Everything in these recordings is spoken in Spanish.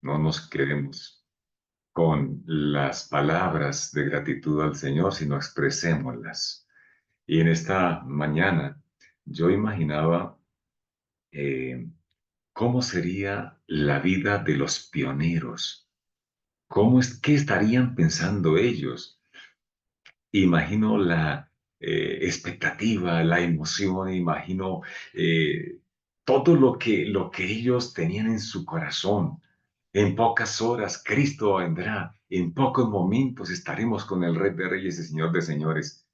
no nos quedemos con las palabras de gratitud al Señor, sino expresémoslas. Y en esta mañana yo imaginaba eh, cómo sería la vida de los pioneros, qué estarían pensando ellos. Imagino la expectativa, la emoción, imagino todo lo que ellos tenían en su corazón. En pocas horas Cristo vendrá, en pocos momentos estaremos con el Rey de Reyes y Señor de Señores.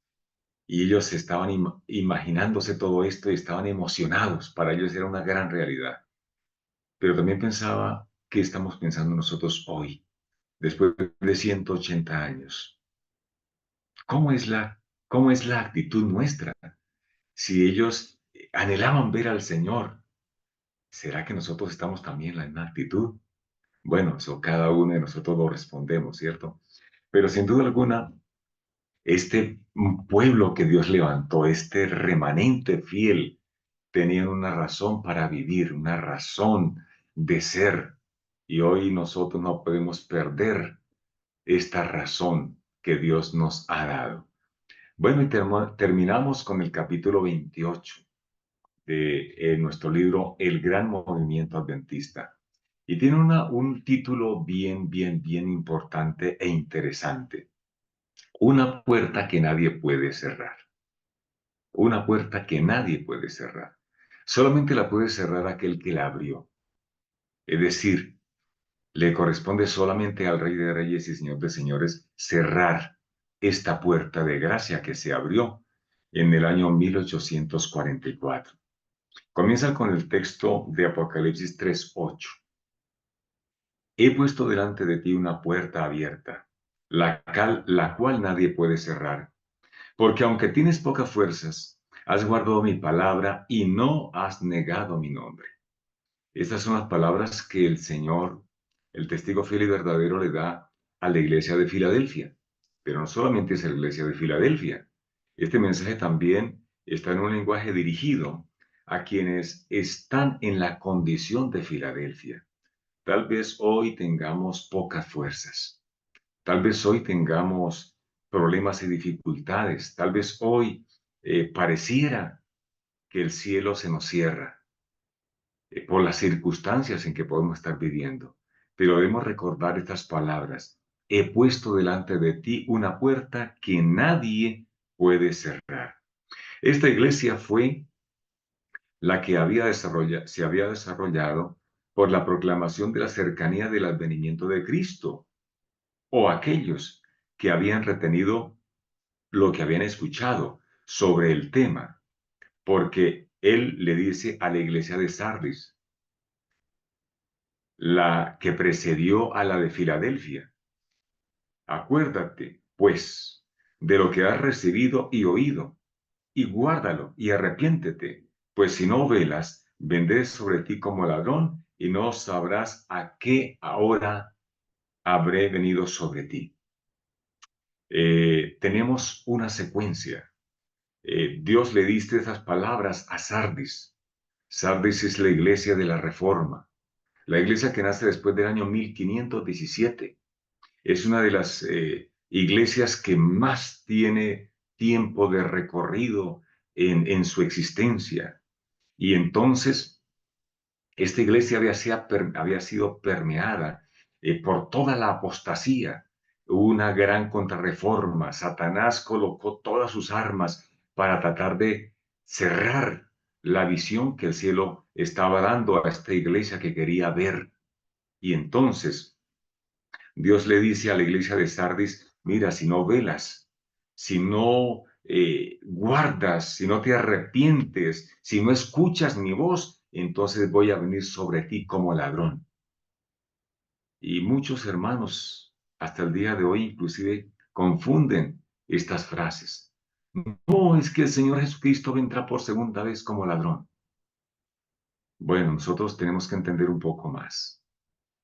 Y ellos estaban imaginándose todo esto y estaban emocionados. Para ellos era una gran realidad. Pero también pensaba, ¿qué estamos pensando nosotros hoy, después de 180 años? ¿Cómo es la actitud nuestra? Si ellos anhelaban ver al Señor, ¿será que nosotros estamos también en la misma actitud? Bueno, eso cada uno de nosotros lo respondemos, ¿cierto? Pero sin duda alguna, este pueblo que Dios levantó, este remanente fiel, tenían una razón para vivir, una razón de ser. Y hoy nosotros no podemos perder esta razón que Dios nos ha dado. Bueno, y terminamos con el capítulo 28 de nuestro libro El Gran Movimiento Adventista. Y tiene un título bien importante e interesante. Una puerta que nadie puede cerrar. Una puerta que nadie puede cerrar. Solamente la puede cerrar aquel que la abrió. Es decir, le corresponde solamente al Rey de Reyes y Señor de Señores cerrar esta puerta de gracia que se abrió en el año 1844. Comienza con el texto de Apocalipsis 3:8. He puesto delante de ti una puerta abierta, la cual nadie puede cerrar, porque aunque tienes pocas fuerzas, has guardado mi palabra y no has negado mi nombre. Estas son las palabras que el Señor, el testigo fiel y verdadero, le da a la iglesia de Filadelfia. Pero no solamente es la iglesia de Filadelfia. Este mensaje también está en un lenguaje dirigido a quienes están en la condición de Filadelfia. Tal vez hoy tengamos pocas fuerzas. Tal vez hoy tengamos problemas y dificultades. Tal vez hoy pareciera que el cielo se nos cierra por las circunstancias en que podemos estar viviendo. Pero debemos recordar estas palabras. He puesto delante de ti una puerta que nadie puede cerrar. Esta iglesia fue la que se había desarrollado por la proclamación de la cercanía del advenimiento de Cristo, o aquellos que habían retenido lo que habían escuchado sobre el tema, porque él le dice a la iglesia de Sardis, la que precedió a la de Filadelfia: acuérdate, pues, de lo que has recibido y oído, y guárdalo y arrepiéntete, pues si no velas, vendré sobre ti como ladrón y no sabrás a qué hora habré venido sobre ti. Tenemos una secuencia. Dios le diste esas palabras a Sardis. Sardis es la iglesia de la Reforma, la iglesia que nace después del año 1517. Es una de las iglesias que más tiene tiempo de recorrido en su existencia. Y entonces, esta iglesia había sido permeada por toda la apostasía. Hubo una gran contrarreforma. Satanás colocó todas sus armas para tratar de cerrar la visión que el cielo estaba dando a esta iglesia que quería ver. Y entonces, Dios le dice a la iglesia de Sardis: mira, si no velas, si no guardas, si no te arrepientes, si no escuchas mi voz, entonces voy a venir sobre ti como ladrón. Y muchos hermanos hasta el día de hoy inclusive confunden estas frases. No, es que el Señor Jesucristo vendrá por segunda vez como ladrón. Bueno, nosotros tenemos que entender un poco más.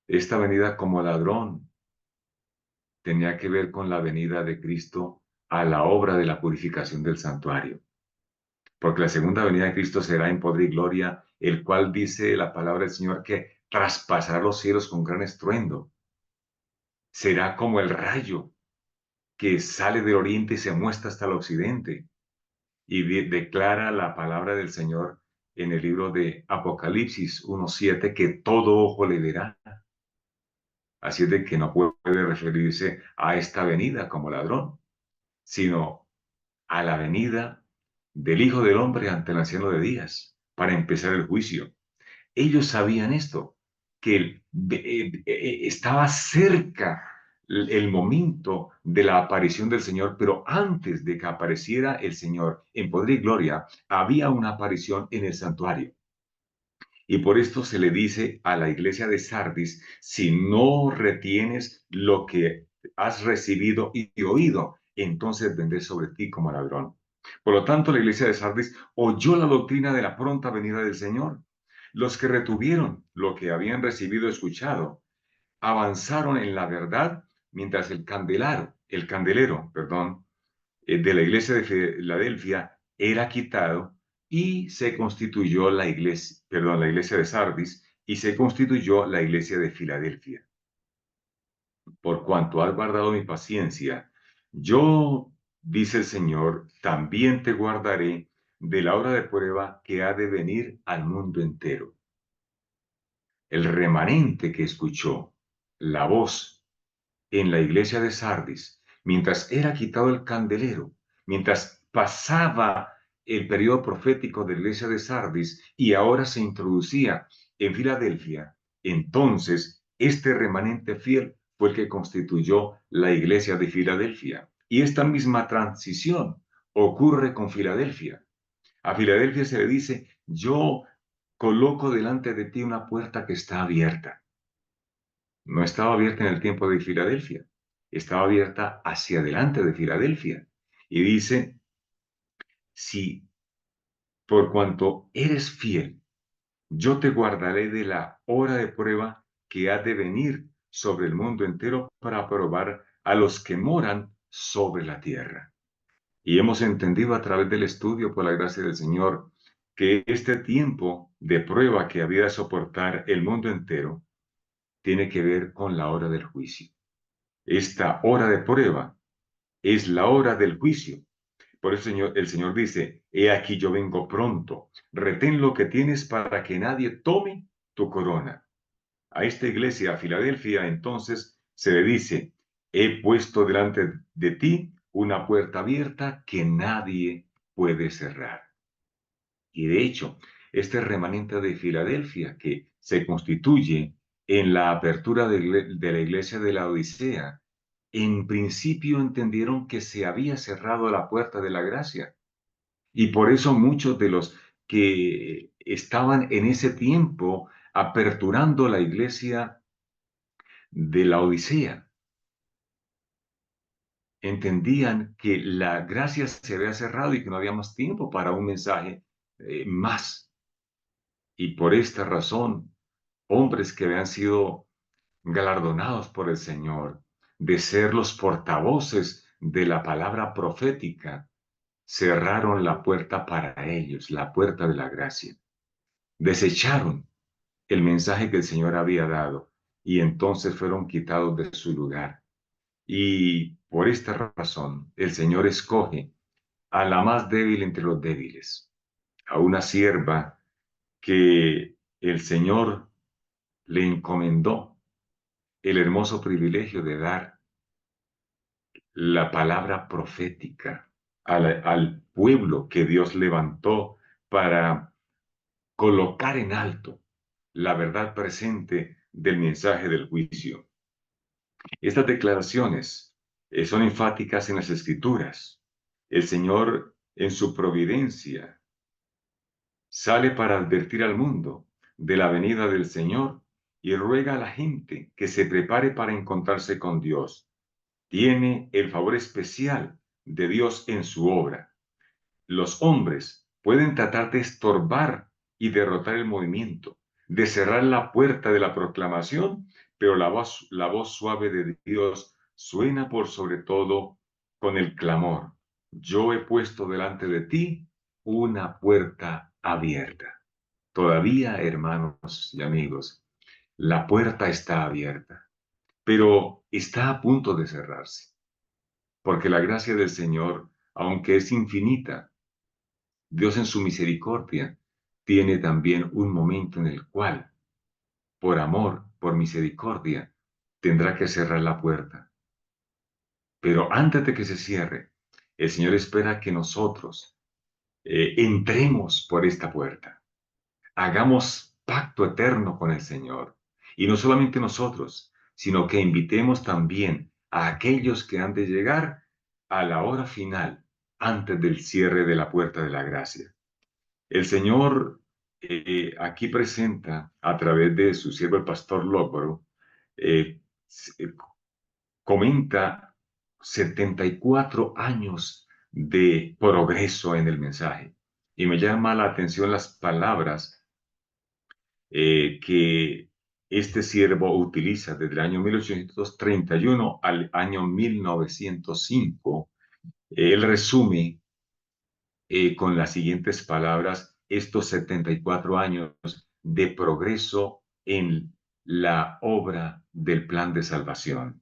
Esta venida como ladrón tenía que ver con la venida de Cristo a la obra de la purificación del santuario. Porque la segunda venida de Cristo será en poder y gloria, el cual dice la palabra del Señor que traspasará los cielos con gran estruendo. Será como el rayo que sale del oriente y se muestra hasta el occidente. Y declara la palabra del Señor en el libro de Apocalipsis 1:7 que todo ojo le verá. Así es de que no puede referirse a esta venida como ladrón, sino a la venida del Hijo del Hombre ante el anciano de días, para empezar el juicio. Ellos sabían esto, que estaba cerca el momento de la aparición del Señor, pero antes de que apareciera el Señor en poder y gloria, había una aparición en el santuario. Y por esto se le dice a la iglesia de Sardis, si no retienes lo que has recibido y oído, entonces vendré sobre ti como ladrón. Por lo tanto, la iglesia de Sardis oyó la doctrina de la pronta venida del Señor. Los que retuvieron lo que habían recibido y escuchado, avanzaron en la verdad, mientras el candelero, de la iglesia de Filadelfia era quitado y se constituyó la iglesia de Sardis y se constituyó la iglesia de Filadelfia. Por cuanto has guardado mi paciencia, yo, dice el Señor, también te guardaré de la hora de prueba que ha de venir al mundo entero. El remanente que escuchó la voz en la iglesia de Sardis, mientras era quitado el candelero, mientras pasaba el periodo profético de la iglesia de Sardis y ahora se introducía en Filadelfia, entonces este remanente fiel fue el que constituyó la iglesia de Filadelfia. Y esta misma transición ocurre con Filadelfia. A Filadelfia se le dice, yo coloco delante de ti una puerta que está abierta. No estaba abierta en el tiempo de Filadelfia, estaba abierta hacia adelante de Filadelfia. Y dice, si por cuanto eres fiel, yo te guardaré de la hora de prueba que ha de venir sobre el mundo entero para probar a los que moran sobre la tierra. Y hemos entendido a través del estudio, por la gracia del Señor, que este tiempo de prueba que había de soportar el mundo entero tiene que ver con la hora del juicio. Esta hora de prueba es la hora del juicio. Por eso el Señor dice, he aquí yo vengo pronto, retén lo que tienes para que nadie tome tu corona. A esta iglesia, a Filadelfia, entonces se le dice, he puesto delante de ti una puerta abierta que nadie puede cerrar. Y de hecho, este remanente de Filadelfia que se constituye en la apertura de la iglesia de la Odisea, en principio entendieron que se había cerrado la puerta de la gracia. Y por eso muchos de los que estaban en ese tiempo aperturando la iglesia de la Odisea, entendían que la gracia se había cerrado y que no había más tiempo para un mensaje más. Y por esta razón, hombres que habían sido galardonados por el Señor de ser los portavoces de la palabra profética, cerraron la puerta para ellos, la puerta de la gracia. Desecharon el mensaje que el Señor había dado y entonces fueron quitados de su lugar. Y por esta razón, el Señor escoge a la más débil entre los débiles, a una sierva que el Señor le encomendó el hermoso privilegio de dar la palabra profética al pueblo que Dios levantó para colocar en alto la verdad presente del mensaje del juicio. Estas declaraciones son enfáticas en las Escrituras. El Señor, en su providencia, sale para advertir al mundo de la venida del Señor y ruega a la gente que se prepare para encontrarse con Dios. Tiene el favor especial de Dios en su obra. Los hombres pueden tratar de estorbar y derrotar el movimiento, de cerrar la puerta de la proclamación, pero la voz suave de Dios suena por sobre todo con el clamor. Yo he puesto delante de ti una puerta abierta. Todavía, hermanos y amigos, La puerta está abierta, pero está a punto de cerrarse, porque la gracia del Señor, aunque es infinita, Dios en su misericordia tiene también un momento en el cual, por amor, por misericordia, tendrá que cerrar la puerta. Pero antes de que se cierre, el Señor espera que nosotros entremos por esta puerta, hagamos pacto eterno con el Señor. Y no solamente nosotros, sino que invitemos también a aquellos que han de llegar a la hora final, antes del cierre de la puerta de la gracia. El Señor aquí presenta, a través de su siervo el pastor Lóparo, eh, comenta 74 años de progreso en el mensaje. Y me llama la atención las palabras que este siervo utiliza desde el año 1831 al año 1905. Él resume con las siguientes palabras estos 74 años de progreso en la obra del plan de salvación.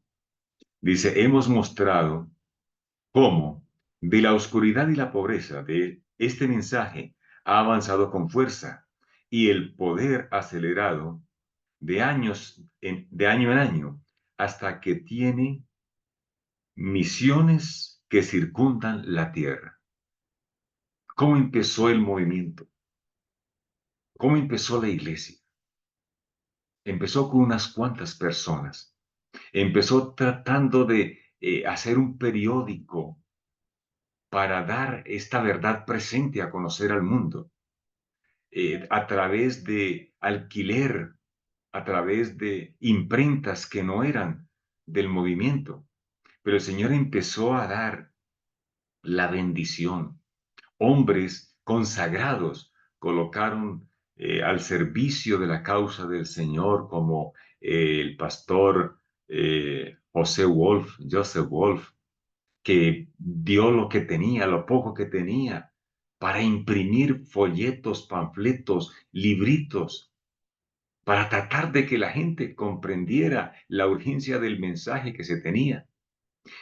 Dice, hemos mostrado cómo de la oscuridad y la pobreza de este mensaje ha avanzado con fuerza y el poder acelerado de año en año hasta que tiene misiones que circundan la tierra. ¿Cómo empezó el movimiento? ¿Cómo empezó la iglesia? Empezó con unas cuantas personas. Empezó tratando de hacer un periódico para dar esta verdad presente a conocer al mundo, a través de alquiler, a través de imprentas que no eran del movimiento. Pero el Señor empezó a dar la bendición. Hombres consagrados colocaron al servicio de la causa del Señor, como el pastor Joseph Wolf, que dio lo que tenía, lo poco que tenía, para imprimir folletos, panfletos, libritos, para tratar de que la gente comprendiera la urgencia del mensaje que se tenía.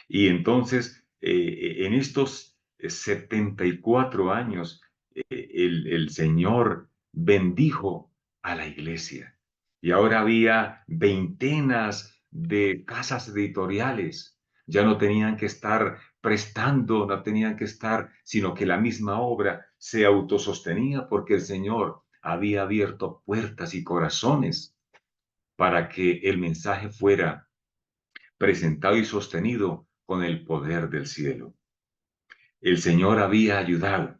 Y entonces, en estos 74 años, el Señor bendijo a la iglesia. Y ahora había veintenas de casas editoriales. Ya no tenían que estar prestando, no tenían que estar, sino que la misma obra se autosostenía porque el Señor había abierto puertas y corazones para que el mensaje fuera presentado y sostenido con el poder del cielo. El Señor había ayudado.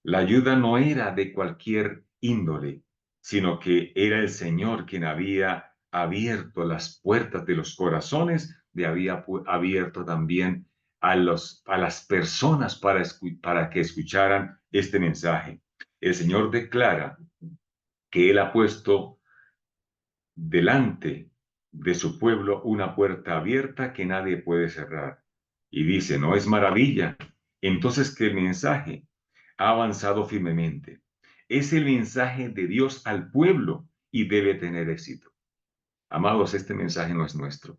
La ayuda no era de cualquier índole, sino que era el Señor quien había abierto las puertas de los corazones, y había abierto también a las personas para que escucharan este mensaje. El Señor declara que Él ha puesto delante de su pueblo una puerta abierta que nadie puede cerrar. Y dice, ¿no es maravilla? Entonces que el mensaje ha avanzado firmemente. Es el mensaje de Dios al pueblo y debe tener éxito. Amados, este mensaje no es nuestro.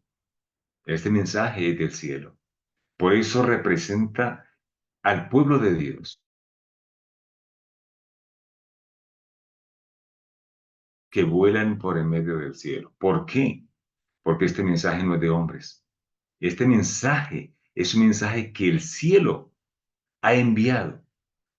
Este mensaje es del cielo. Por eso representa al pueblo de Dios que vuelan por el medio del cielo. ¿Por qué? Porque este mensaje no es de hombres. Este mensaje es un mensaje que el cielo ha enviado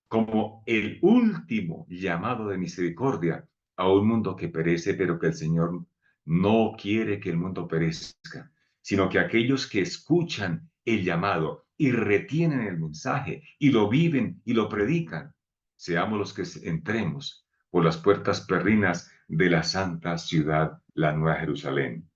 como el último llamado de misericordia a un mundo que perece, pero que el Señor no quiere que el mundo perezca, sino que aquellos que escuchan el llamado y retienen el mensaje y lo viven y lo predican, seamos los que entremos por las puertas perrinas de la santa ciudad, la Nueva Jerusalén.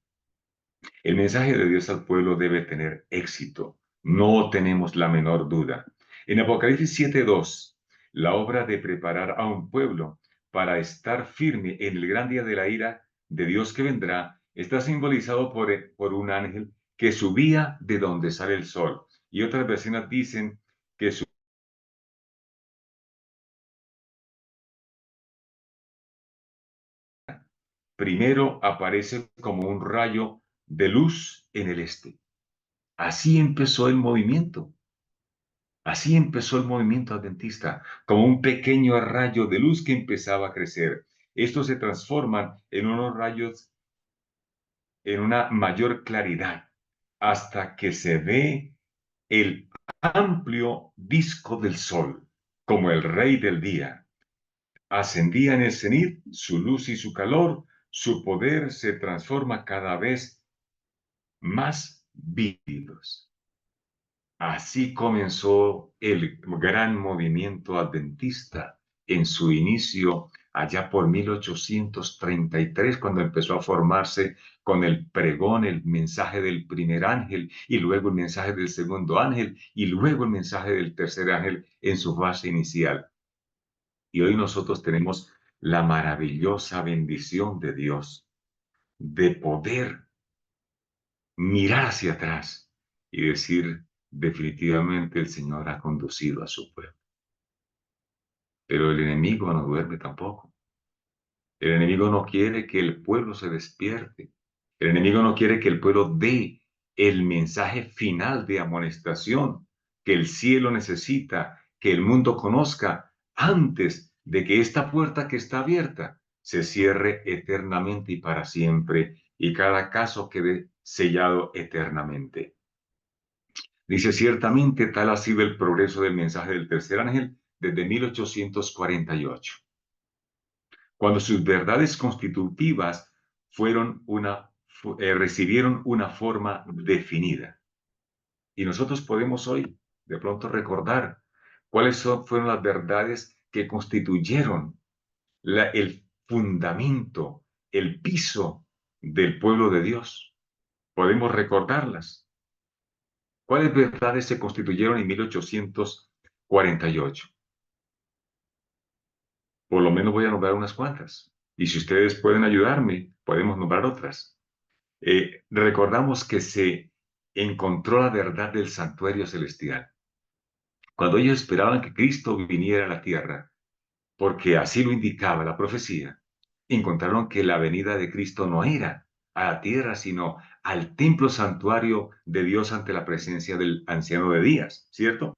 El mensaje de Dios al pueblo debe tener éxito, no tenemos la menor duda. En Apocalipsis 7:2, la obra de preparar a un pueblo para estar firme en el gran día de la ira de Dios que vendrá, está simbolizado por un ángel que subía de donde sale el sol. Y otras versiones dicen que primero aparece como un rayo de luz en el este. Así empezó el movimiento. Así empezó el movimiento adventista, como un pequeño rayo de luz que empezaba a crecer. Estos se transforman en unos rayos en una mayor claridad hasta que se ve el amplio disco del sol, como el rey del día. Ascendía en el cenit, su luz y su calor, su poder se transforma cada vez más vívidos. Así comenzó el gran movimiento adventista en su inicio allá por 1833, cuando empezó a formarse con el pregón, el mensaje del primer ángel, y luego el mensaje del segundo ángel, y luego el mensaje del tercer ángel en su fase inicial. Y hoy nosotros tenemos la maravillosa bendición de Dios de poder mirar hacia atrás y decir, definitivamente el Señor ha conducido a su pueblo. Pero el enemigo no duerme tampoco. El enemigo no quiere que el pueblo se despierte. El enemigo no quiere que el pueblo dé el mensaje final de amonestación que el cielo necesita, que el mundo conozca antes de que esta puerta que está abierta se cierre eternamente y para siempre y cada caso quede sellado eternamente. Dice, ciertamente tal ha sido el progreso del mensaje del tercer ángel desde 1848, cuando sus verdades constitutivas recibieron una forma definida. Y nosotros podemos hoy de pronto recordar fueron las verdades que constituyeron el fundamento, el piso del pueblo de Dios. Podemos recordarlas. ¿Cuáles verdades se constituyeron en 1848? Por lo menos voy a nombrar unas cuantas. Y si ustedes pueden ayudarme, podemos nombrar otras. Recordamos que se encontró la verdad del santuario celestial. Cuando ellos esperaban que Cristo viniera a la tierra, porque así lo indicaba la profecía, encontraron que la venida de Cristo no era a la tierra, sino al templo santuario de Dios ante la presencia del anciano de días, ¿cierto?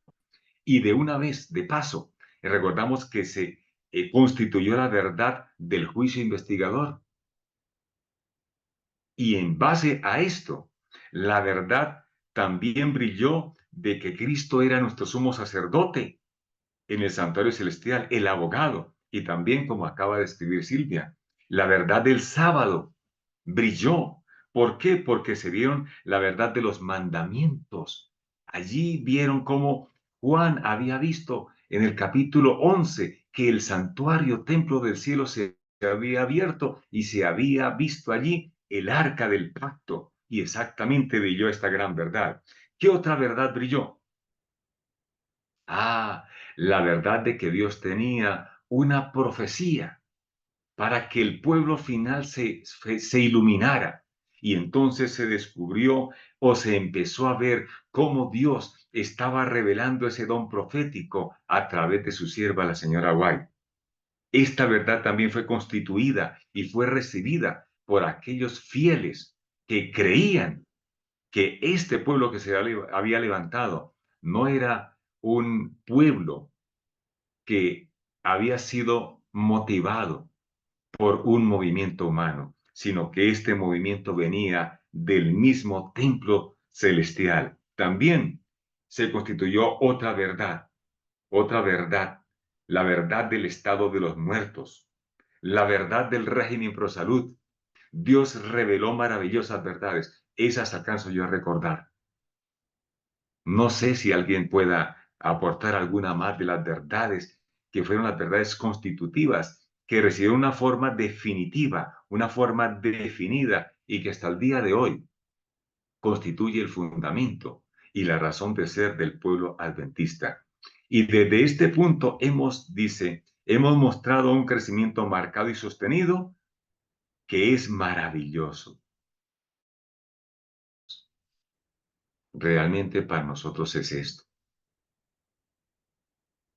Y de una vez, de paso, recordamos que se constituyó la verdad del juicio investigador. Y en base a esto, la verdad también brilló de que Cristo era nuestro sumo sacerdote en el santuario celestial, el abogado, y también, como acaba de escribir Silvia, la verdad del sábado brilló. ¿Por qué? Porque se vieron la verdad de los mandamientos. Allí vieron cómo Juan había visto en el capítulo 11 que el santuario templo del cielo se había abierto y se había visto allí el arca del pacto. Y exactamente brilló esta gran verdad. ¿Qué otra verdad brilló? La verdad de que Dios tenía una profecía para que el pueblo final se iluminara. Y entonces se descubrió o se empezó a ver cómo Dios estaba revelando ese don profético a través de su sierva, la señora White. Esta verdad también fue constituida y fue recibida por aquellos fieles que creían que este pueblo que se había levantado no era un pueblo que había sido motivado por un movimiento humano, sino que este movimiento venía del mismo templo celestial. También se constituyó otra verdad, la verdad del estado de los muertos, la verdad del régimen pro salud. Dios reveló maravillosas verdades. Esas alcanzo yo a recordar. No sé si alguien pueda aportar alguna más de las verdades que fueron las verdades constitutivas, que recibieron una forma definitiva, una forma definida y que hasta el día de hoy constituye el fundamento y la razón de ser del pueblo adventista. Y desde este punto hemos mostrado un crecimiento marcado y sostenido que es maravilloso. Realmente para nosotros es esto.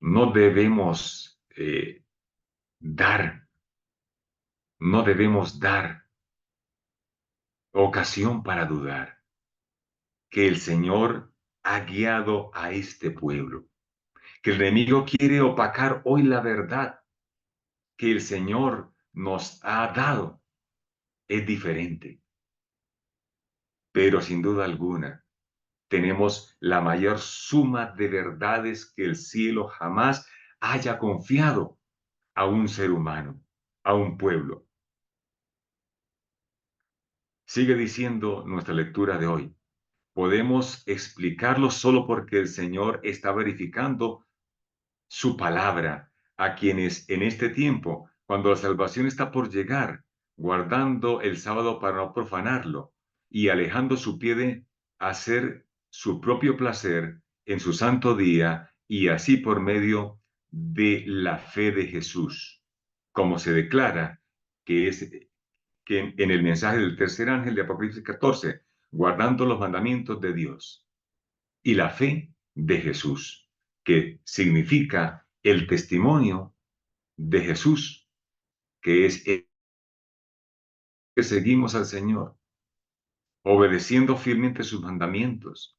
No debemos dar no debemos dar ocasión para dudar que el Señor ha guiado a este pueblo, que el enemigo quiere opacar hoy la verdad que el Señor nos ha dado. Es diferente, pero sin duda alguna tenemos la mayor suma de verdades que el cielo jamás haya confiado a un ser humano, a un pueblo. Sigue diciendo nuestra lectura de hoy. Podemos explicarlo solo porque el Señor está verificando su palabra a quienes en este tiempo, cuando la salvación está por llegar, guardando el sábado para no profanarlo y alejando su pie de hacer su propio placer en su santo día y así por medio de la fe de Jesús, como se declara que es que en el mensaje del tercer ángel de Apocalipsis 14, guardando los mandamientos de Dios y la fe de Jesús, que significa el testimonio de Jesús, que es el que seguimos al Señor, obedeciendo fielmente sus mandamientos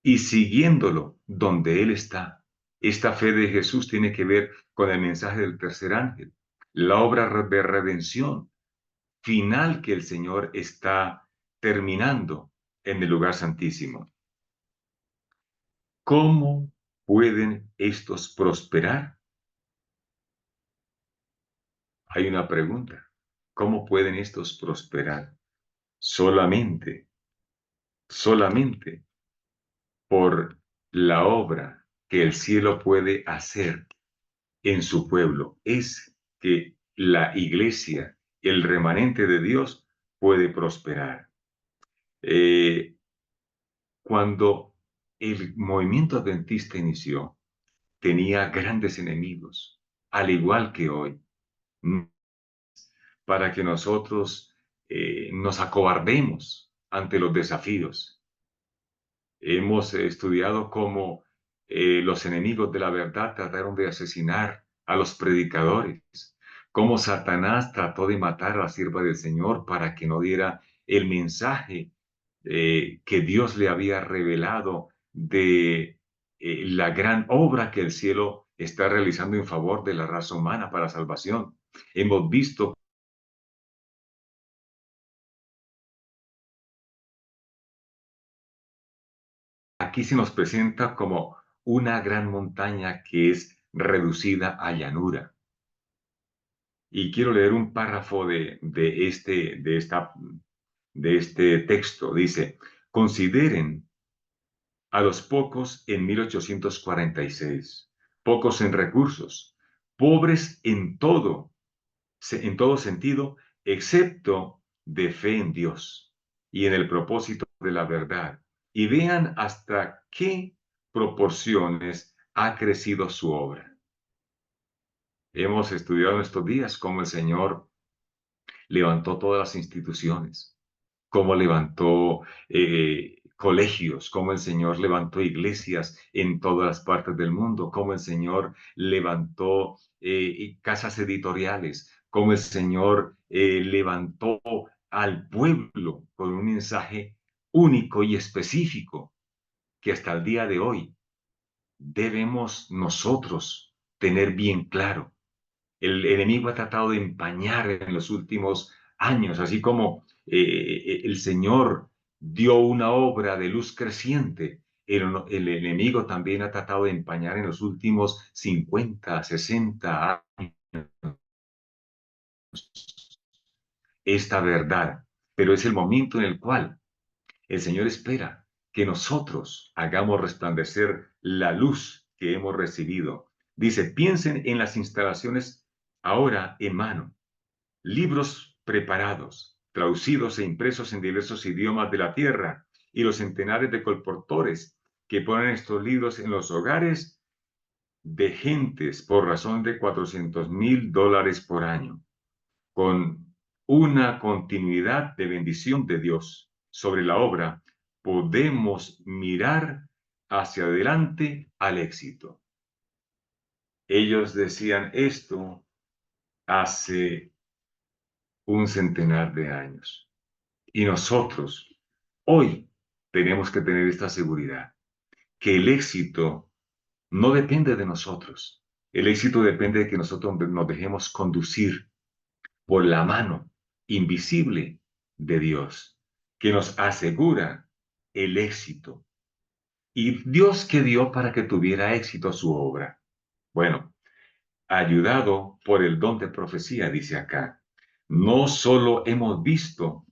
y siguiéndolo donde Él está. Esta fe de Jesús tiene que ver con el mensaje del tercer ángel, la obra de redención final que el Señor está terminando en el lugar santísimo. ¿Cómo pueden estos prosperar? Hay una pregunta. ¿Cómo pueden estos prosperar? Solamente, solamente por la obra que el cielo puede hacer en su pueblo. Es que la iglesia, el remanente de Dios, puede prosperar. Eh, Cuando el movimiento adventista inició, tenía grandes enemigos, al igual que hoy, para que nosotros nos acobardemos ante los desafíos. Hemos estudiado cómo los enemigos de la verdad trataron de asesinar a los predicadores, cómo Satanás trató de matar a la sierva del Señor para que no diera el mensaje que Dios le había revelado de la gran obra que el cielo está realizando en favor de la raza humana para salvación. Hemos visto aquí se nos presenta como una gran montaña que es reducida a llanura. Y quiero leer un párrafo de este texto. Dice, consideren a los pocos en 1846, pocos en recursos, pobres en todo sentido, excepto de fe en Dios y en el propósito de la verdad, y vean hasta qué proporciones ha crecido su obra. Hemos estudiado en estos días cómo el Señor levantó todas las instituciones, cómo levantó colegios, cómo el Señor levantó iglesias en todas las partes del mundo, cómo el Señor levantó casas editoriales, cómo el Señor levantó al pueblo con un mensaje único y específico que hasta el día de hoy debemos nosotros tener bien claro. El enemigo ha tratado de empañar en los últimos años, así como el Señor dio una obra de luz creciente. El enemigo también ha tratado de empañar en los últimos 50, 60 años esta verdad, pero es el momento en el cual el Señor espera que nosotros hagamos resplandecer la luz que hemos recibido. Dice, piensen en las instalaciones ahora en mano, libros preparados, traducidos e impresos en diversos idiomas de la tierra, y los centenares de colportores que ponen estos libros en los hogares de gentes por razón de $400,000 por año, con una continuidad de bendición de Dios sobre la obra, podemos mirar hacia adelante al éxito. Ellos decían esto hace un centenar de años. Y nosotros hoy tenemos que tener esta seguridad, que el éxito no depende de nosotros. El éxito depende de que nosotros nos dejemos conducir por la mano invisible de Dios, que nos asegura el éxito. ¿Y Dios qué dio para que tuviera éxito su obra? Bueno, ayudado por el don de profecía, dice acá. No solo hemos visto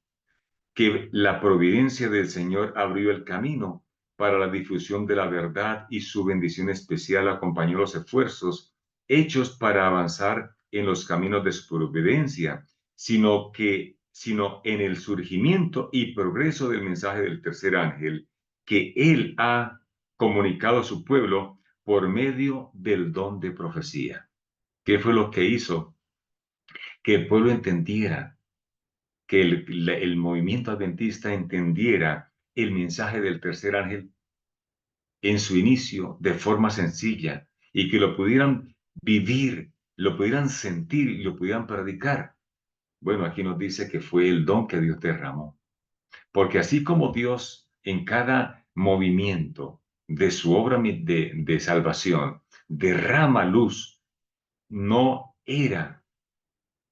que la providencia del Señor abrió el camino para la difusión de la verdad y su bendición especial acompañó los esfuerzos hechos para avanzar en los caminos de su providencia, sino en el surgimiento y progreso del mensaje del tercer ángel que él ha comunicado a su pueblo por medio del don de profecía. ¿Qué fue lo que hizo? Que el pueblo entendiera, que el movimiento adventista entendiera el mensaje del tercer ángel en su inicio de forma sencilla y que lo pudieran vivir, lo pudieran sentir y lo pudieran predicar. Bueno, aquí nos dice que fue el don que Dios derramó. Porque así como Dios en cada movimiento de su obra de salvación derrama luz, no era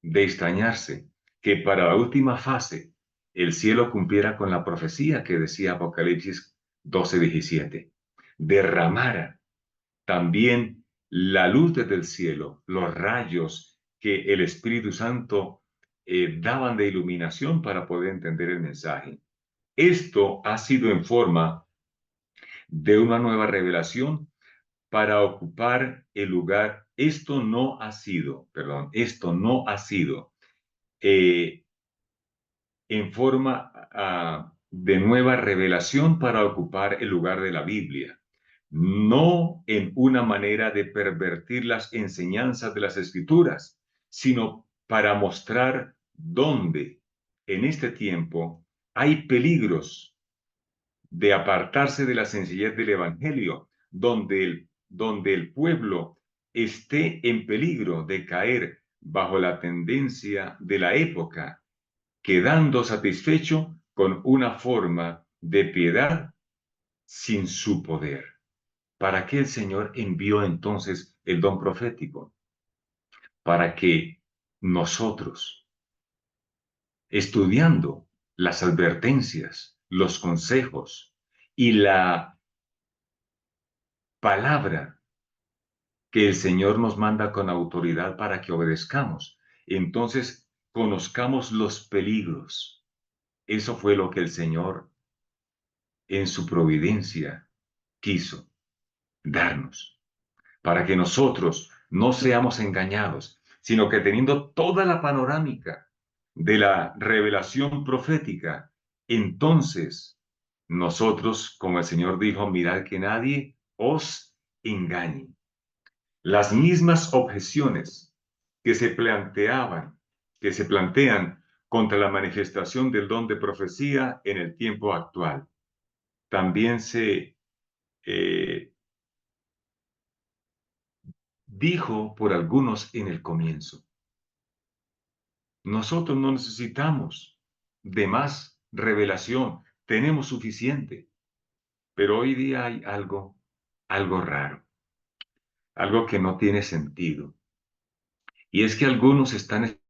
de extrañarse que para la última fase el cielo cumpliera con la profecía que decía Apocalipsis 12:17. Derramara también la luz desde el cielo, los rayos que el Espíritu Santo daban de iluminación para poder entender el mensaje. Esto ha sido en forma de una nueva revelación para ocupar el lugar. Esto no ha sido eh, en forma de nueva revelación para ocupar el lugar de la Biblia, no en una manera de pervertir las enseñanzas de las Escrituras, sino para mostrar dónde en este tiempo hay peligros de apartarse de la sencillez del Evangelio, donde el pueblo esté en peligro de caer bajo la tendencia de la época, quedando satisfecho con una forma de piedad sin su poder. ¿Para qué el Señor envió entonces el don profético? Para que nosotros, estudiando las advertencias, los consejos y la palabra que el Señor nos manda con autoridad para que obedezcamos, entonces conozcamos los peligros. Eso fue lo que el Señor en su providencia quiso darnos, para que nosotros no seamos engañados, sino que teniendo toda la panorámica de la revelación profética, entonces nosotros, como el Señor dijo, mirad que nadie os engañe. Las mismas objeciones que se planteaban, que se plantean contra la manifestación del don de profecía en el tiempo actual, también se eh, dijo por algunos en el comienzo. Nosotros no necesitamos de más revelación, tenemos suficiente. Pero hoy día hay algo raro, algo que no tiene sentido. Y es que algunos están. El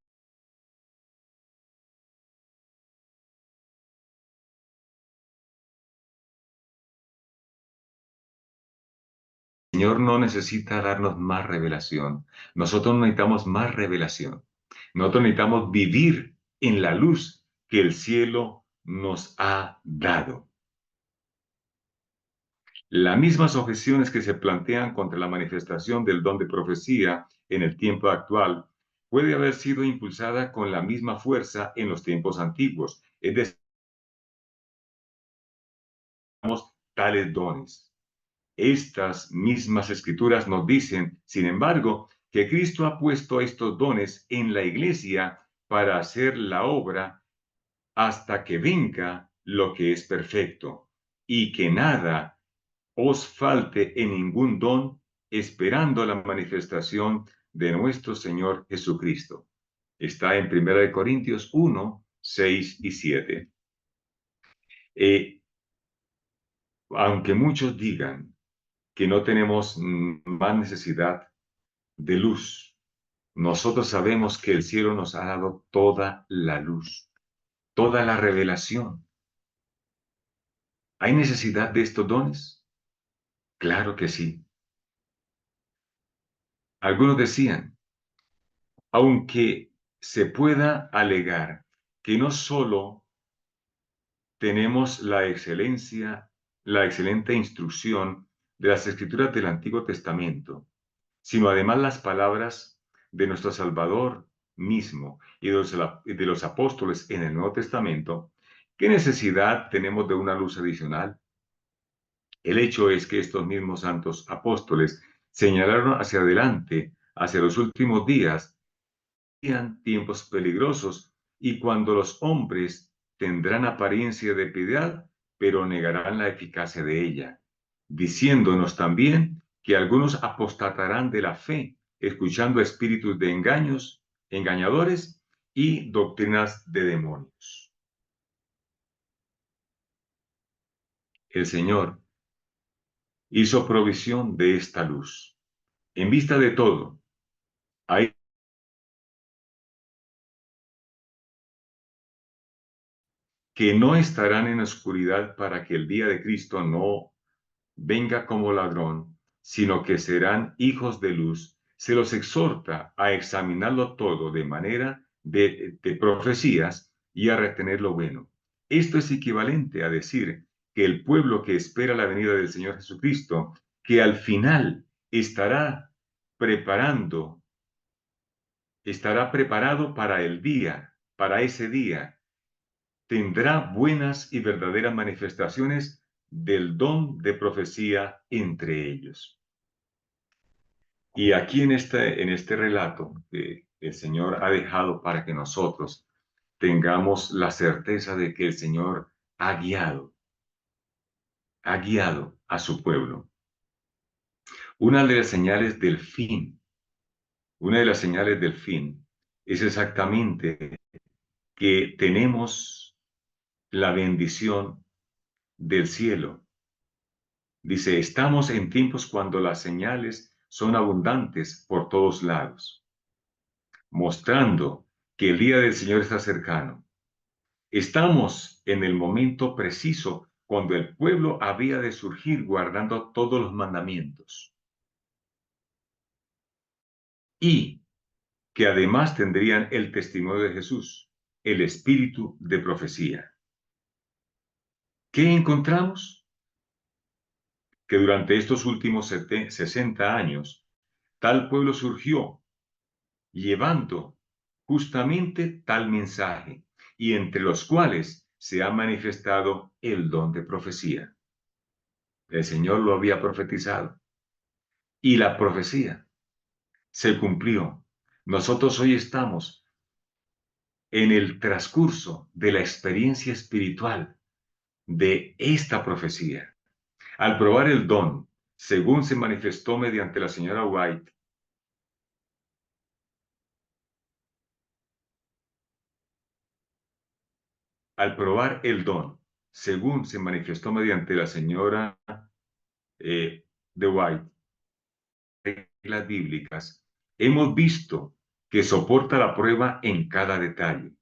Señor no necesita darnos más revelación. Nosotros necesitamos más revelación. Nosotros necesitamos vivir en la luz que el cielo nos ha dado. Las mismas objeciones que se plantean contra la manifestación del don de profecía en el tiempo actual puede haber sido impulsada con la misma fuerza en los tiempos antiguos, es decir, tales dones. Estas mismas escrituras nos dicen, sin embargo, que Cristo ha puesto estos dones en la iglesia para hacer la obra hasta que venga lo que es perfecto, y que nada os falte en ningún don, esperando la manifestación de nuestro Señor Jesucristo. Está en 1 Corintios 1, 6 y 7. Eh, Aunque muchos digan que no tenemos más necesidad de luz, nosotros sabemos que el cielo nos ha dado toda la luz, toda la revelación. ¿Hay necesidad de estos dones? Claro que sí. Algunos decían, aunque se pueda alegar que no solo tenemos la excelente instrucción de las escrituras del Antiguo Testamento, sino además las palabras de nuestro Salvador mismo y de los apóstoles en el Nuevo Testamento, ¿qué necesidad tenemos de una luz adicional? El hecho es que estos mismos santos apóstoles señalaron hacia adelante, hacia los últimos días, tiempos peligrosos, y cuando los hombres tendrán apariencia de piedad, pero negarán la eficacia de ella, diciéndonos también que algunos apostatarán de la fe, escuchando espíritus de engaños, engañadores y doctrinas de demonios. El Señor hizo provisión de esta luz. En vista de todo, hay que no estarán en oscuridad para que el día de Cristo no venga como ladrón, sino que serán hijos de luz. Se los exhorta a examinarlo todo de manera de profecías y a retener lo bueno. Esto es equivalente a decir que el pueblo que espera la venida del Señor Jesucristo, que al final preparando, estará preparado para el día, para ese día, tendrá buenas y verdaderas manifestaciones del don de profecía entre ellos. Y aquí en este relato que el Señor ha dejado para que nosotros tengamos la certeza de que el Señor ha guiado a su pueblo. Una de las señales del fin, una de las señales del fin es exactamente que tenemos la bendición del cielo. Dice, estamos en tiempos cuando las señales son abundantes por todos lados, mostrando que el día del Señor está cercano. Estamos en el momento preciso cuando el pueblo había de surgir guardando todos los mandamientos y que además tendrían el testimonio de Jesús, el espíritu de profecía. ¿Qué encontramos? Que durante estos últimos 60 años, tal pueblo surgió llevando justamente tal mensaje, y entre los cuales se ha manifestado el don de profecía. El Señor lo había profetizado y la profecía se cumplió. Nosotros hoy estamos en el transcurso de la experiencia espiritual de esta profecía. Al probar el don, según se manifestó mediante la señora White, al probar el don, según se manifestó mediante la señora de White, reglas bíblicas, hemos visto que soporta la prueba en cada detalle.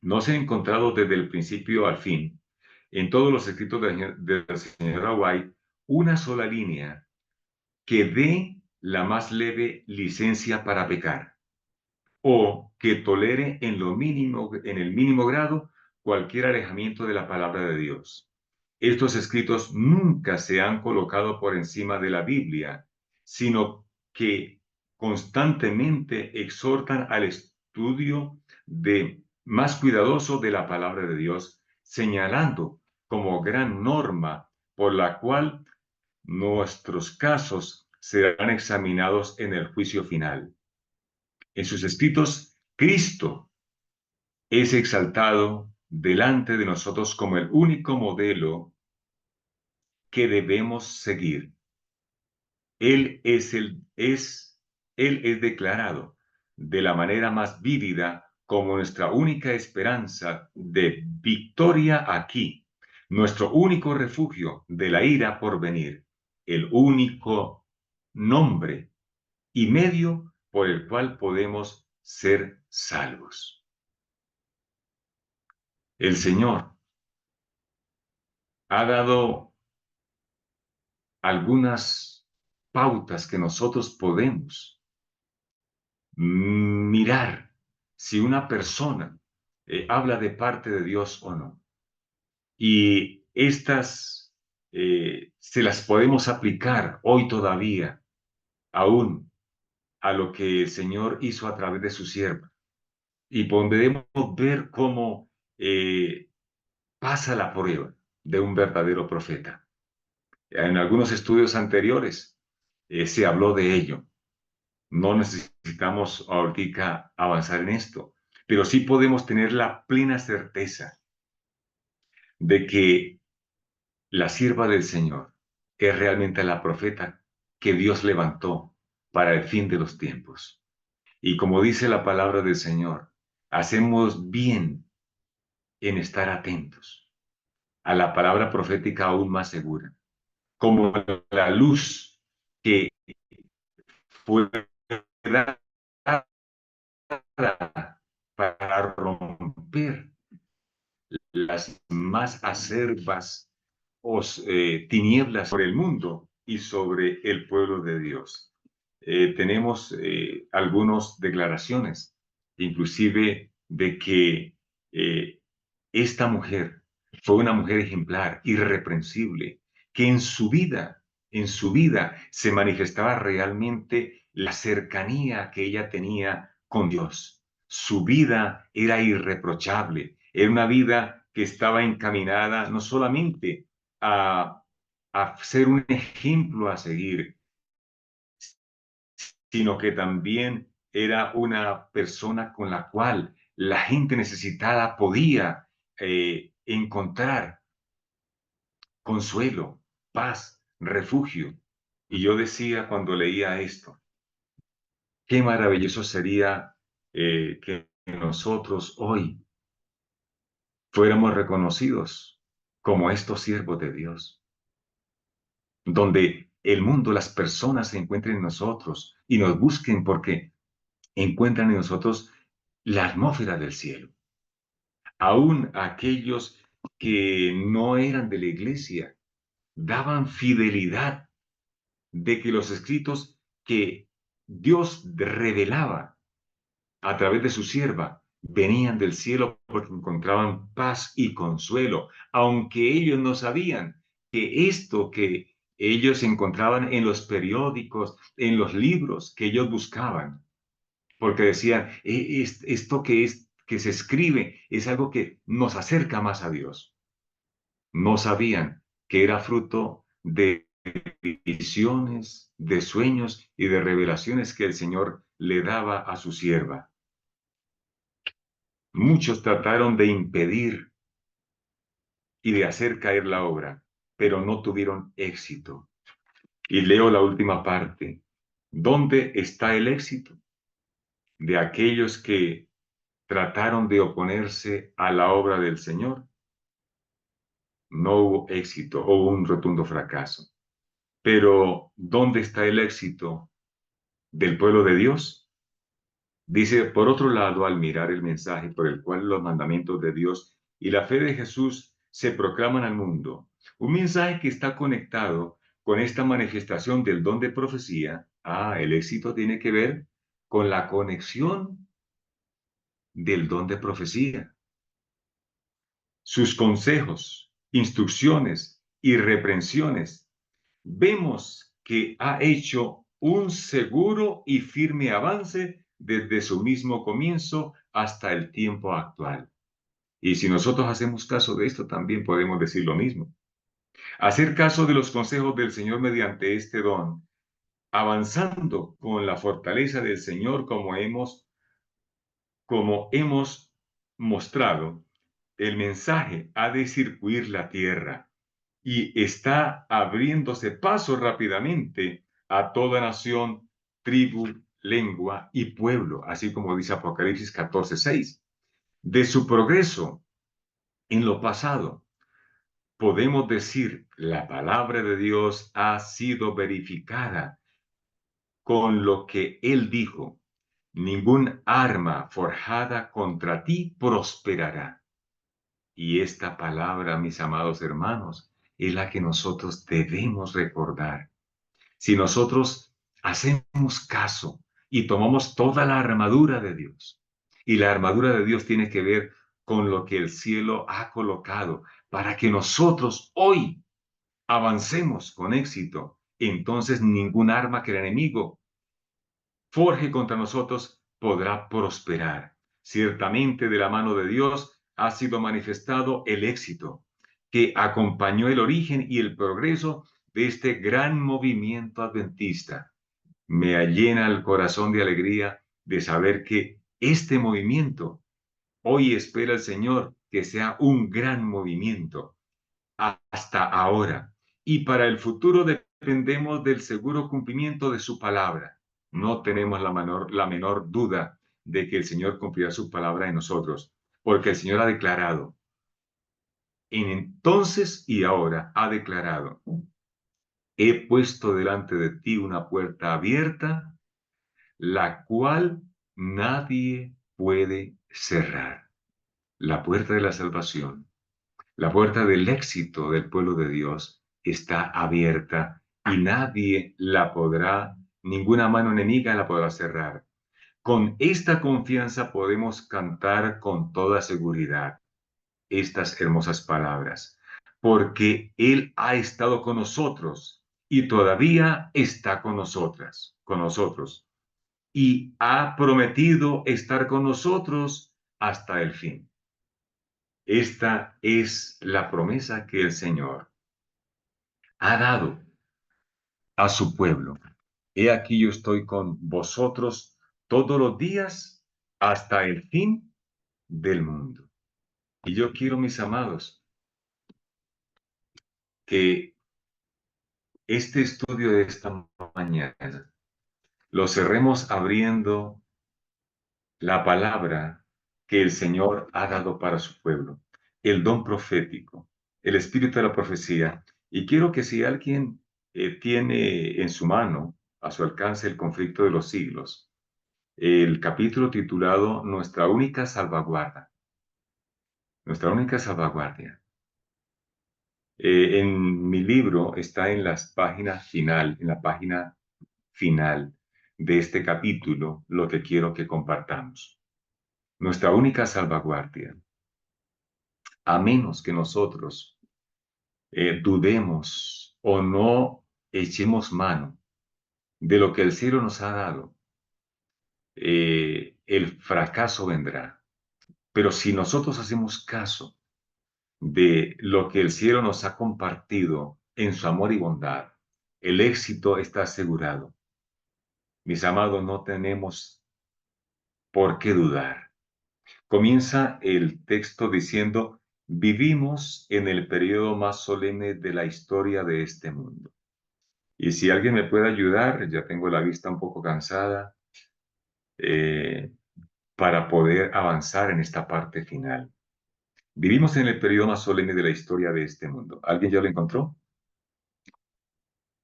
No se ha encontrado desde el principio al fin, en todos los escritos de la señora White, una sola línea que dé la más leve licencia para pecar, o que tolere en el mínimo grado cualquier alejamiento de la palabra de Dios. Estos escritos nunca se han colocado por encima de la Biblia, sino que constantemente exhortan al estudio más cuidadoso de la palabra de Dios, señalando como gran norma por la cual nuestros casos serán examinados en el juicio final. En sus escritos, Cristo es exaltado delante de nosotros como el único modelo que debemos seguir. Él es declarado de la manera más vívida como nuestra única esperanza de victoria aquí, nuestro único refugio de la ira por venir, el único nombre y medio por el cual podemos ser salvos. El Señor ha dado algunas pautas que nosotros podemos mirar si una persona habla de parte de Dios o no. Y estas se las podemos aplicar hoy todavía, aún a lo que el Señor hizo a través de su sierva. Y podemos ver cómo pasa la prueba de un verdadero profeta. En algunos estudios anteriores se habló de ello. No necesitamos ahorita avanzar en esto, pero sí podemos tener la plena certeza de que la sierva del Señor es realmente la profeta que Dios levantó para el fin de los tiempos. Y como dice la palabra del Señor, hacemos bien en estar atentos a la palabra profética aún más segura, como la luz que fue dada para romper las más acerbas tinieblas sobre el mundo y sobre el pueblo de Dios. Tenemos algunas declaraciones, inclusive de que esta mujer fue una mujer ejemplar, irreprensible, que en su vida se manifestaba realmente la cercanía que ella tenía con Dios. Su vida era irreprochable, era una vida que estaba encaminada no solamente a, a ser un ejemplo a seguir, sino que también era una persona con la cual la gente necesitada podía encontrar consuelo, paz, refugio. Y yo decía cuando leía esto, qué maravilloso sería que nosotros hoy fuéramos reconocidos como estos siervos de Dios, donde el mundo, las personas se encuentren en nosotros y nos busquen porque encuentran en nosotros la atmósfera del cielo. Aún aquellos que no eran de la iglesia daban fidelidad de que los escritos que Dios revelaba a través de su sierva venían del cielo porque encontraban paz y consuelo, aunque ellos no sabían que esto que ellos encontraban en los periódicos, en los libros que ellos buscaban, porque decían, esto que se escribe es algo que nos acerca más a Dios. No sabían que era fruto de visiones, de sueños y de revelaciones que el Señor le daba a su sierva. Muchos trataron de impedir y de hacer caer la obra, pero no tuvieron éxito. Y leo la última parte. ¿Dónde está el éxito de aquellos que trataron de oponerse a la obra del Señor? No hubo éxito, hubo un rotundo fracaso. Pero, ¿dónde está el éxito del pueblo de Dios? Dice, por otro lado, al mirar el mensaje por el cual los mandamientos de Dios y la fe de Jesús se proclaman al mundo, un mensaje que está conectado con esta manifestación del don de profecía, el éxito tiene que ver con la conexión del don de profecía. Sus consejos, instrucciones y reprensiones, vemos que ha hecho un seguro y firme avance desde su mismo comienzo hasta el tiempo actual. Y si nosotros hacemos caso de esto, también podemos decir lo mismo. Hacer caso de los consejos del Señor mediante este don, avanzando con la fortaleza del Señor como hemos mostrado, el mensaje ha de circuir la tierra y está abriéndose paso rápidamente a toda nación, tribu, lengua y pueblo, así como dice Apocalipsis 14:6. De su progreso en lo pasado, podemos decir, la palabra de Dios ha sido verificada con lo que él dijo. Ningún arma forjada contra ti prosperará. Y esta palabra, mis amados hermanos, es la que nosotros debemos recordar. Si nosotros hacemos caso y tomamos toda la armadura de Dios, y la armadura de Dios tiene que ver con lo que el cielo ha colocado para que nosotros hoy avancemos con éxito, entonces ningún arma que el enemigo forje contra nosotros podrá prosperar. Ciertamente de la mano de Dios ha sido manifestado el éxito que acompañó el origen y el progreso de este gran movimiento adventista. Me llena el corazón de alegría de saber que este movimiento hoy espera el Señor que sea un gran movimiento hasta ahora. Y para el futuro dependemos del seguro cumplimiento de su palabra. No tenemos la menor duda de que el Señor cumplirá su palabra en nosotros, porque el Señor ha declarado, en entonces y ahora ha declarado, he puesto delante de ti una puerta abierta, la cual nadie puede cerrar. La puerta de la salvación. La puerta del éxito del pueblo de Dios está abierta y nadie la podrá, ninguna mano enemiga la podrá cerrar. Con esta confianza podemos cantar con toda seguridad estas hermosas palabras, porque Él ha estado con nosotros y todavía está con nosotros, y ha prometido estar con nosotros hasta el fin. Esta es la promesa que el Señor ha dado a su pueblo. He aquí yo estoy con vosotros todos los días hasta el fin del mundo. Y yo quiero, mis amados, que este estudio de esta mañana lo cerremos abriendo la palabra que el Señor ha dado para su pueblo, el don profético, el espíritu de la profecía. Y quiero que si alguien tiene en su mano, a su alcance, el conflicto de los siglos, el capítulo titulado Nuestra única salvaguardia. En mi libro está en en la página final de este capítulo, lo que quiero que compartamos. Nuestra única salvaguardia, a menos que nosotros dudemos o no echemos mano de lo que el cielo nos ha dado, el fracaso vendrá. Pero si nosotros hacemos caso de lo que el cielo nos ha compartido en su amor y bondad, el éxito está asegurado. Mis amados, no tenemos por qué dudar. Comienza el texto diciendo, vivimos en el periodo más solemne de la historia de este mundo. Y si alguien me puede ayudar, ya tengo la vista un poco cansada, eh, para poder avanzar en esta parte final. Vivimos en el periodo más solemne de la historia de este mundo. ¿Alguien ya lo encontró?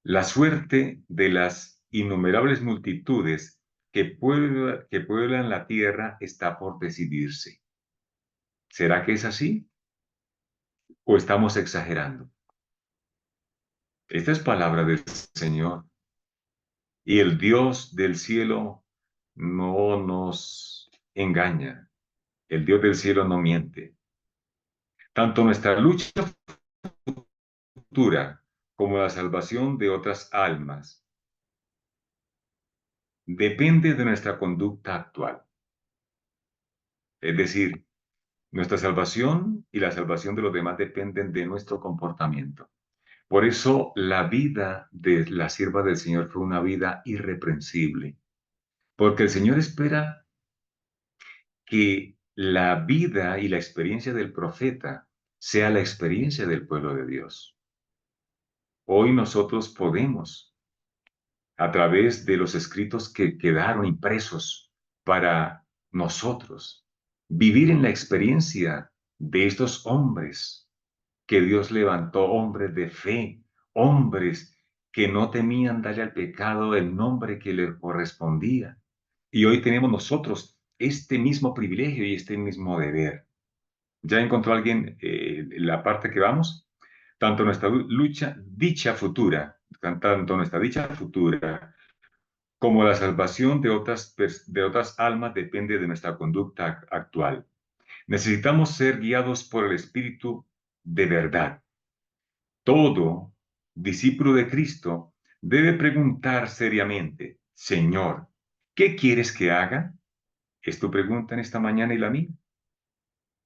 La suerte de las innumerables multitudes que pueblan la tierra está por decidirse. ¿Será que es así? ¿O estamos exagerando? Esta es palabra del Señor. Y el Dios del cielo no nos engaña. El Dios del cielo no miente. Tanto nuestra lucha futura como la salvación de otras almas depende de nuestra conducta actual. Es decir, nuestra salvación y la salvación de los demás dependen de nuestro comportamiento. Por eso la vida de la sierva del Señor fue una vida irreprensible, porque el Señor espera que la vida y la experiencia del profeta sea la experiencia del pueblo de Dios. Hoy nosotros podemos a través de los escritos que quedaron impresos para nosotros, vivir en la experiencia de estos hombres que Dios levantó, hombres de fe, hombres que no temían darle al pecado el nombre que le correspondía. Y hoy tenemos nosotros este mismo privilegio y este mismo deber. ¿Ya encontró alguien la parte que vamos? Tanto nuestra dicha futura, tanto nuestra dicha futura como la salvación de otras almas depende de nuestra conducta actual. Necesitamos ser guiados por el Espíritu de verdad. Todo discípulo de Cristo debe preguntar seriamente, Señor, ¿qué quieres que haga? Es tu pregunta en esta mañana y la mía.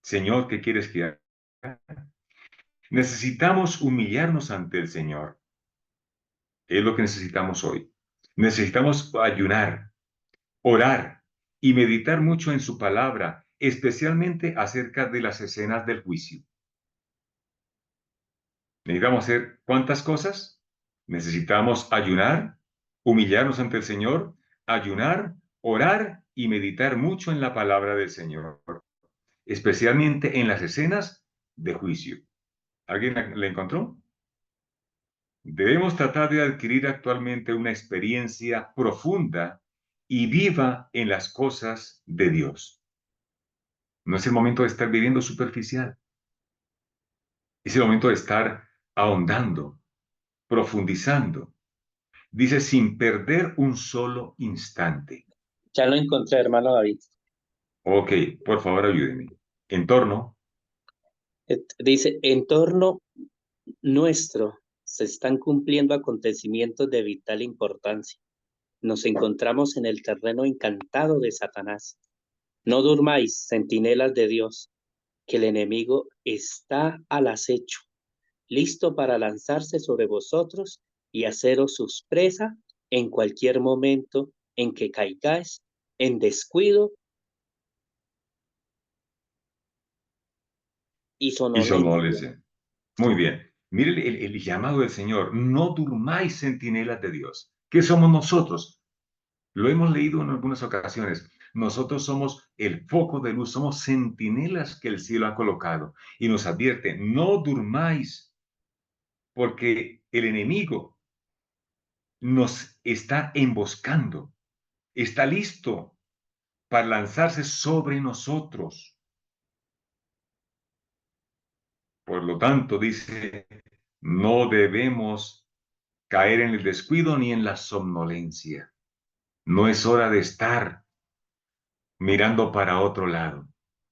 Señor, ¿qué quieres que haga? Necesitamos humillarnos ante el Señor. Es lo que necesitamos hoy. Necesitamos ayunar, orar y meditar mucho en su palabra, especialmente acerca de las escenas del juicio. Necesitamos hacer ¿cuántas cosas? Necesitamos ayunar, humillarnos ante el Señor, ayunar, orar y meditar mucho en la palabra del Señor, especialmente en las escenas de juicio. ¿Alguien la encontró? Debemos tratar de adquirir actualmente una experiencia profunda y viva en las cosas de Dios. No es el momento de estar viviendo superficial, es el momento de estar ahondando, profundizando. Dice, sin perder un solo instante. Ya lo encontré, hermano David. Ok, por favor ayúdeme. Entorno, Dice, en torno nuestro se están cumpliendo acontecimientos de vital importancia. Nos encontramos en el terreno encantado de Satanás. No durmáis, centinelas de Dios, que el enemigo está al acecho, listo para lanzarse sobre vosotros y haceros sus presa en cualquier momento en que caigáis en descuido y y sonolencia. somnolencia. Muy bien. Mire el llamado del Señor. No durmáis, centinelas de Dios. ¿Qué somos nosotros? Lo hemos leído en algunas ocasiones. Nosotros somos el foco de luz, somos centinelas que el cielo ha colocado y nos advierte, no durmáis, porque el enemigo nos está emboscando, está listo para lanzarse sobre nosotros. Por lo tanto, dice, no debemos caer en el descuido ni en la somnolencia. No es hora de estar mirando para otro lado.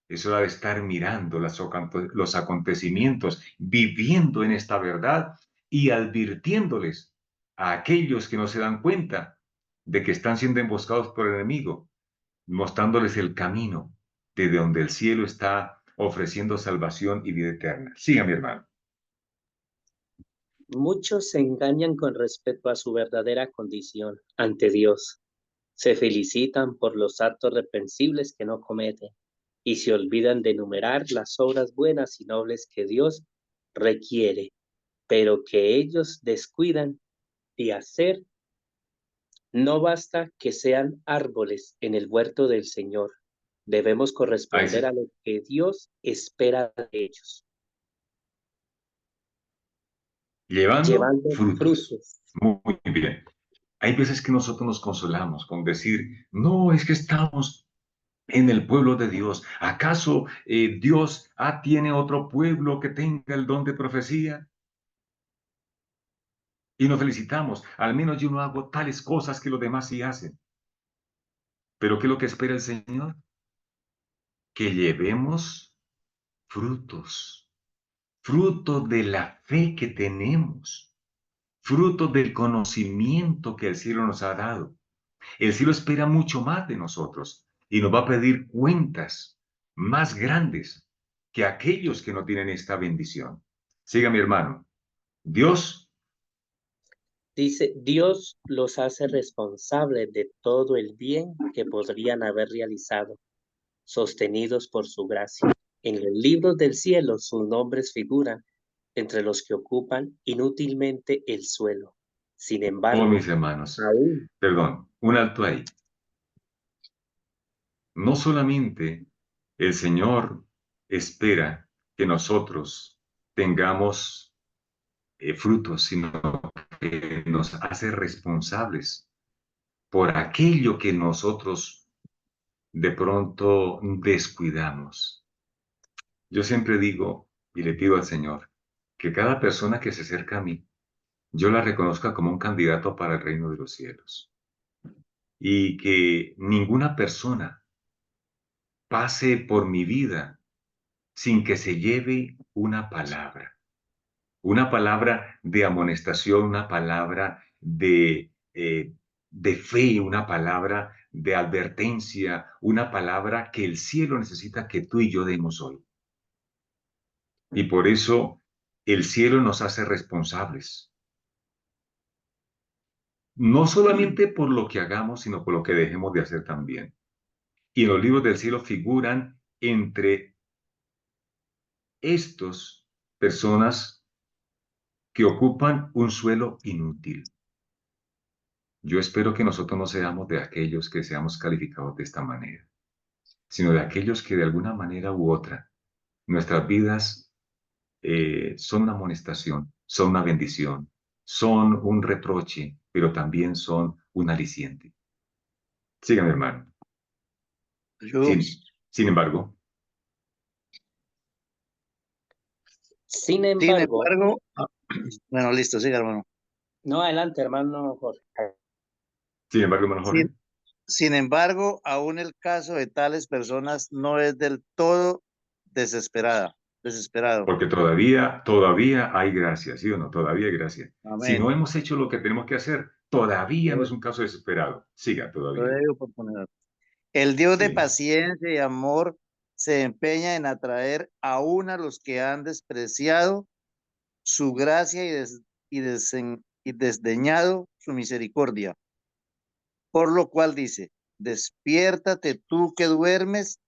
Es hora de estar mirando los acontecimientos, viviendo en esta verdad y advirtiéndoles a aquellos que no se dan cuenta de que están siendo emboscados por el enemigo, mostrándoles el camino desde donde el cielo está ofreciendo salvación y vida eterna. Siga, mi hermano. Muchos se engañan con respecto a su verdadera condición ante Dios. Se felicitan por los actos reprensibles que no cometen y se olvidan de enumerar las obras buenas y nobles que Dios requiere, pero que ellos descuidan de hacer. No basta que sean árboles en el huerto del Señor. Debemos Ahí corresponder a sí. lo que Dios espera de ellos, Llevando llevando frutos. frutos. Muy bien. Hay veces que nosotros nos consolamos con decir, no, es que estamos en el pueblo de Dios. ¿Acaso Dios tiene otro pueblo que tenga el don de profecía? Y nos felicitamos. Al menos yo no hago tales cosas que los demás sí hacen. Pero ¿qué es lo que espera el Señor? Que llevemos frutos. Fruto de la fe que tenemos. Fruto del conocimiento que el cielo nos ha dado. El cielo espera mucho más de nosotros y nos va a pedir cuentas más grandes que aquellos que no tienen esta bendición. Siga, mi hermano. Dios, Dice, Dios los hace responsables de todo el bien que podrían haber realizado, sostenidos por su gracia. En los libros del cielo sus nombres figuran entre los que ocupan inútilmente el suelo. Sin Oh, embargo, mis hermanos, aún, perdón, un alto ahí. No solamente el Señor espera que nosotros tengamos frutos, sino que nos hace responsables por aquello que nosotros de pronto descuidamos. Yo siempre digo y le pido al Señor que cada persona que se acerca a mí, yo la reconozca como un candidato para el reino de los cielos y que ninguna persona pase por mi vida sin que se lleve una palabra de amonestación, una palabra de fe, una palabra de advertencia, una palabra que el cielo necesita que tú y yo demos hoy. Y por eso el cielo nos hace responsables, no solamente por lo que hagamos, sino por lo que dejemos de hacer también. Y en los libros del cielo figuran entre estos personas que ocupan un suelo inútil. Yo espero que nosotros no seamos de aquellos que seamos calificados de esta manera, sino de aquellos que de alguna manera u otra nuestras vidas son una amonestación, son una bendición, son un reproche, pero también son un aliciente. Síganme, hermano. Yo, Sin embargo, sin sin embargo, embargo, bueno, listo, siga, hermano. no, adelante, hermano Jorge. hermano Sin, Jorge, sin embargo, aún el caso de tales personas no es del todo desesperado. porque todavía hay gracia, ¿sí o no? Todavía hay gracia. Si no Amén. hemos hecho lo que tenemos que hacer, todavía no es un caso desesperado. Siga Lo todavía. digo por poner. El Dios de Sí. paciencia y amor se empeña en atraer aún a los que han despreciado su gracia y desdeñado su misericordia. Por lo cual dice, despiértate tú que duermes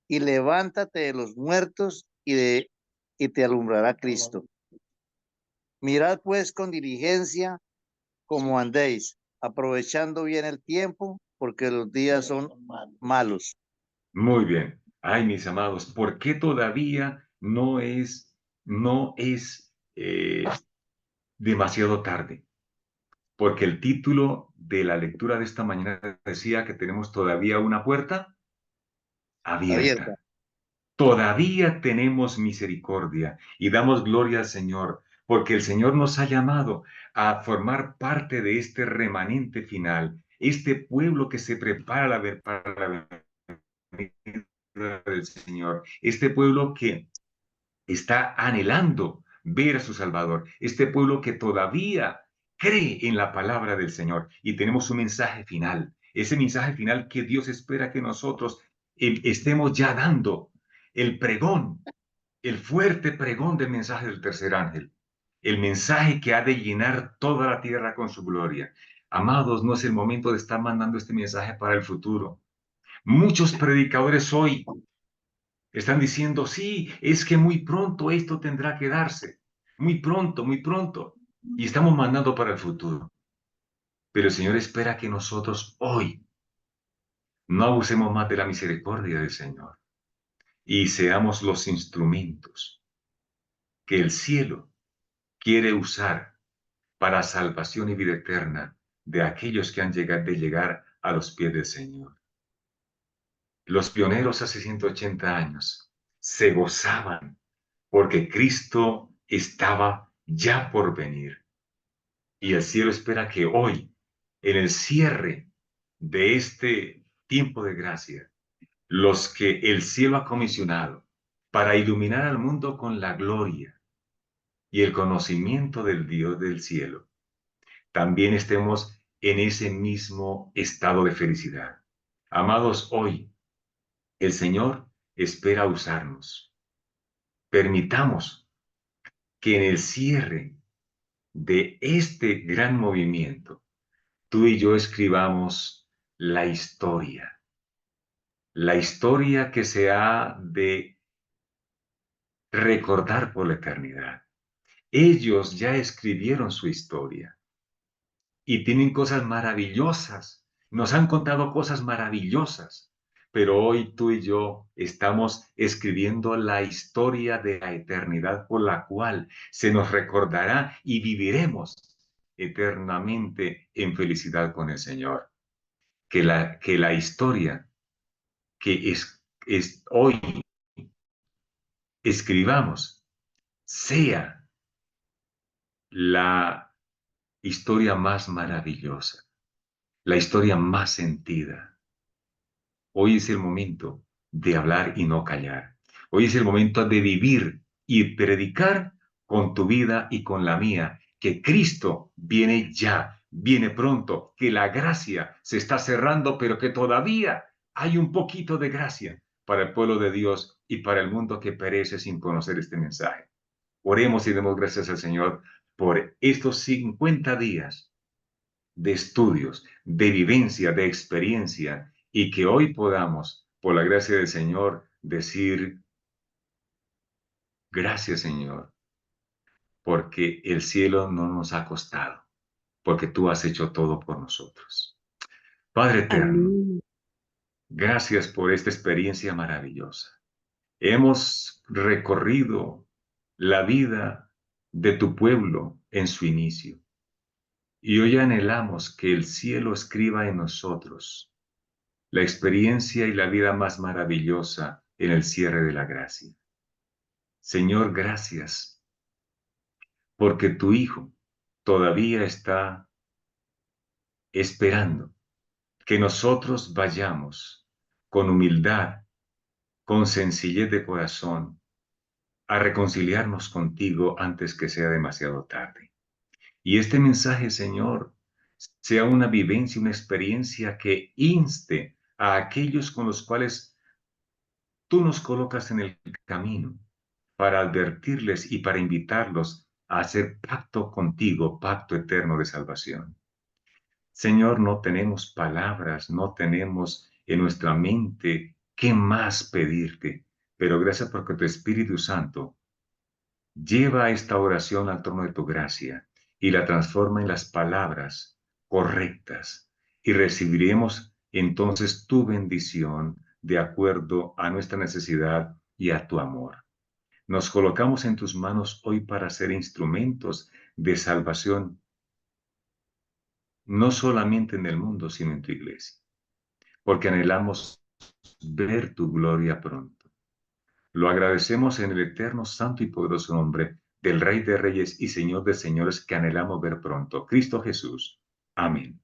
y levántate de los muertos y te alumbrará Cristo. Mirad pues con diligencia cómo andéis, aprovechando bien el tiempo, porque los días son malos. Muy bien. Ay, mis amados, ¿por qué todavía no es demasiado tarde? Porque el título de la lectura de esta mañana decía que tenemos todavía una puerta Abierta. abierta. Todavía tenemos misericordia y damos gloria al Señor, porque el Señor nos ha llamado a formar parte de este remanente final, este pueblo que se prepara para la venida del Señor, este pueblo que está anhelando ver a su Salvador, este pueblo que todavía cree en la palabra del Señor y tenemos un mensaje final, ese mensaje final que Dios espera que nosotros estemos ya dando, el pregón, el fuerte pregón del mensaje del tercer ángel, el mensaje que ha de llenar toda la tierra con su gloria. Amados, no es el momento de estar mandando este mensaje para el futuro. Muchos predicadores hoy están diciendo, sí, es que muy pronto esto tendrá que darse. Muy pronto, muy pronto. Y estamos mandando para el futuro. Pero el Señor espera que nosotros hoy no abusemos más de la misericordia del Señor y seamos los instrumentos que el cielo quiere usar para salvación y vida eterna de aquellos que han llegado de llegar a los pies del Señor. Los pioneros hace 180 años se gozaban porque Cristo estaba ya por venir. Y el cielo espera que hoy, en el cierre de este tiempo de gracia, los que el cielo ha comisionado para iluminar al mundo con la gloria y el conocimiento del Dios del cielo, también estemos en ese mismo estado de felicidad. Amados, hoy el Señor espera usarnos. Permitamos que en el cierre de este gran movimiento, tú y yo escribamos la historia que se ha de recordar por la eternidad. Ellos ya escribieron su historia y tienen cosas maravillosas. Nos han contado cosas maravillosas. Pero hoy tú y yo estamos escribiendo la historia de la eternidad por la cual se nos recordará y viviremos eternamente en felicidad con el Señor. Que la historia que es hoy escribamos sea la historia más maravillosa, la historia más sentida. Hoy es el momento de hablar y no callar. Hoy es el momento de vivir y predicar con tu vida y con la mía, que Cristo viene ya, viene pronto, que la gracia se está cerrando, pero que todavía hay un poquito de gracia para el pueblo de Dios y para el mundo que perece sin conocer este mensaje. Oremos y demos gracias al Señor por estos 50 días de estudios, de vivencia, de experiencia, y que hoy podamos, por la gracia del Señor, decir, gracias Señor, porque el cielo no nos ha costado, porque tú has hecho todo por nosotros. Padre eterno, Amén. gracias por esta experiencia maravillosa. Hemos recorrido la vida de tu pueblo en su inicio. Y hoy anhelamos que el cielo escriba en nosotros la experiencia y la vida más maravillosa en el cierre de la gracia. Señor, gracias, porque tu Hijo todavía está esperando que nosotros vayamos con humildad, con sencillez de corazón, a reconciliarnos contigo antes que sea demasiado tarde. Y este mensaje, Señor, sea una vivencia, una experiencia que inste a aquellos con los cuales tú nos colocas en el camino para advertirles y para invitarlos a hacer pacto contigo, pacto eterno de salvación. Señor, no tenemos palabras, no tenemos en nuestra mente qué más pedirte, pero gracias porque tu Espíritu Santo lleva esta oración al trono de tu gracia y la transforma en las palabras correctas y recibiremos entonces tu bendición de acuerdo a nuestra necesidad y a tu amor. Nos colocamos en tus manos hoy para ser instrumentos de salvación, no solamente en el mundo, sino en tu iglesia, porque anhelamos ver tu gloria pronto. Lo agradecemos en el eterno, santo y poderoso nombre del Rey de Reyes y Señor de Señores que anhelamos ver pronto, Cristo Jesús. Amén.